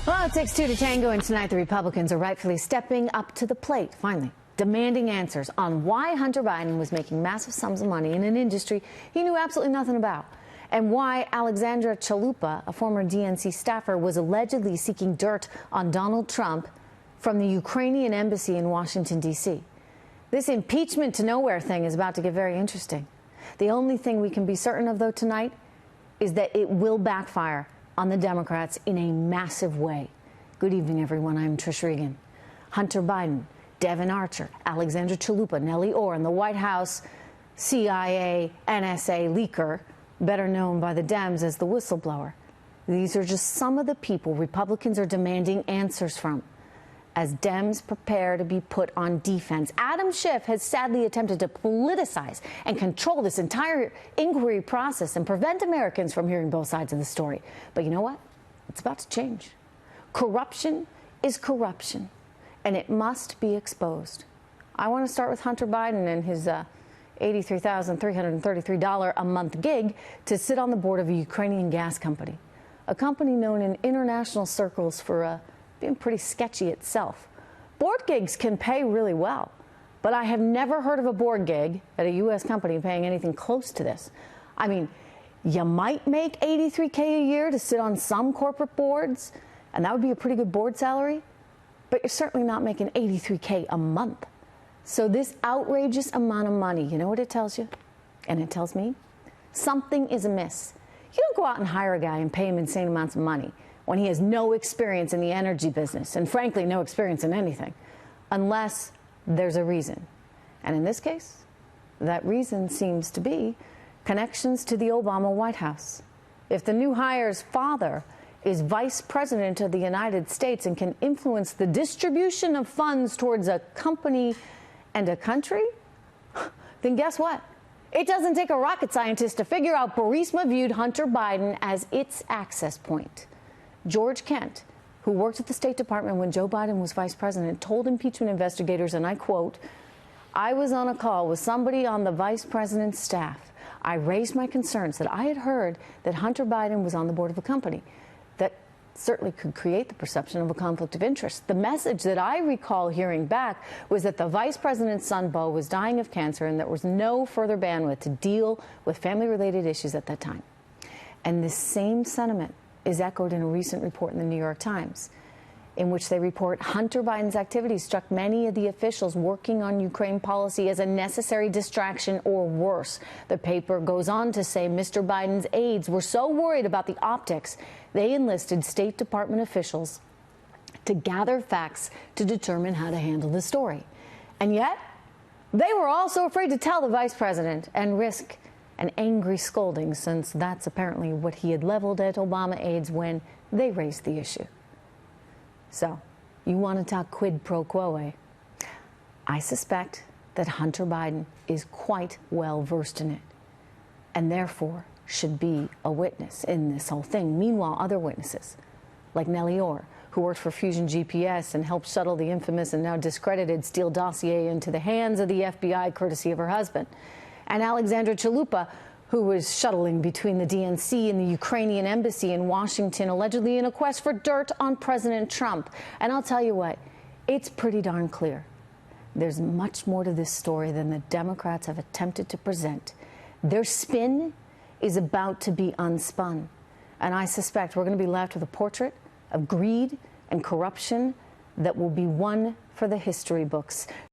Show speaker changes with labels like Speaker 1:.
Speaker 1: Well, it takes two to tango, and tonight the Republicans are rightfully stepping up to the plate, finally, demanding answers on why Hunter Biden was making massive sums of money in an industry he knew absolutely nothing about, and why Alexandra Chalupa, a former DNC staffer, was allegedly seeking dirt on Donald Trump from the Ukrainian embassy in Washington, D.C. This impeachment to nowhere thing is about to get very interesting. The only thing we can be certain of, though, tonight is that it will backfire on the Democrats in a massive way. Good evening, everyone. I'm Trish Regan. Hunter Biden, Devin Archer, Alexandra Chalupa, Nellie Orr, and the White House CIA NSA leaker, better known by the Dems as the whistleblower. These are just some of the people Republicans are demanding answers from as Dems prepare to be put on defense. Adam Schiff has sadly attempted to politicize and control this entire inquiry process and prevent Americans from hearing both sides of the story. But you know what? It's about to change. Corruption is corruption, and it must be exposed. I want to start with Hunter Biden and his $83,333 a month gig to sit on the board of a Ukrainian gas company, a company known in international circles for being pretty sketchy itself. Board gigs can pay really well, but I have never heard of a board gig at a U.S. company paying anything close to this. I mean, you might make $83K a year to sit on some corporate boards, and that would be a pretty good board salary, but you're certainly not making $83K a month. So this outrageous amount of money, you know what it tells you? And it tells me? Something is amiss. You don't go out and hire a guy and pay him insane amounts of money when he has no experience in the energy business and, frankly, no experience in anything, unless there's a reason. And in this case, that reason seems to be connections to the Obama White House. If the new hire's father is vice president of the United States and can influence the distribution of funds towards a company and a country, then guess what? It doesn't take a rocket scientist to figure out Burisma viewed Hunter Biden as its access point. George Kent, who worked at the State Department when Joe Biden was vice president, told impeachment investigators, and I quote, "I was on a call with somebody on the vice president's staff. I raised my concerns that I had heard that Hunter Biden was on the board of a company that certainly could create the perception of a conflict of interest. The message that I recall hearing back was that the vice president's son, Beau, was dying of cancer and there was no further bandwidth to deal with family-related issues at that time." And this same sentiment is echoed in a recent report in the New York Times, in which they report Hunter Biden's activities struck many of the officials working on Ukraine policy as a necessary distraction or worse. The paper goes on to say Mr. Biden's aides were so worried about the optics, they enlisted State Department officials to gather facts to determine how to handle the story. And yet, they were also afraid to tell the vice president and risk an angry scolding, since that's apparently what he had leveled at Obama aides when they raised the issue. So, you want to talk quid pro quo, eh? I suspect that Hunter Biden is quite well versed in it, and therefore should be a witness in this whole thing. Meanwhile, other witnesses, like Nellie Orr, who worked for Fusion GPS and helped shuttle the infamous and now discredited Steele dossier into the hands of the FBI courtesy of her husband, and Alexandra Chalupa, who was shuttling between the DNC and the Ukrainian embassy in Washington, allegedly in a quest for dirt on President Trump. And I'll tell you what, it's pretty darn clear. There's much more to this story than the Democrats have attempted to present. Their spin is about to be unspun. And I suspect we're going to be left with a portrait of greed and corruption that will be one for the history books.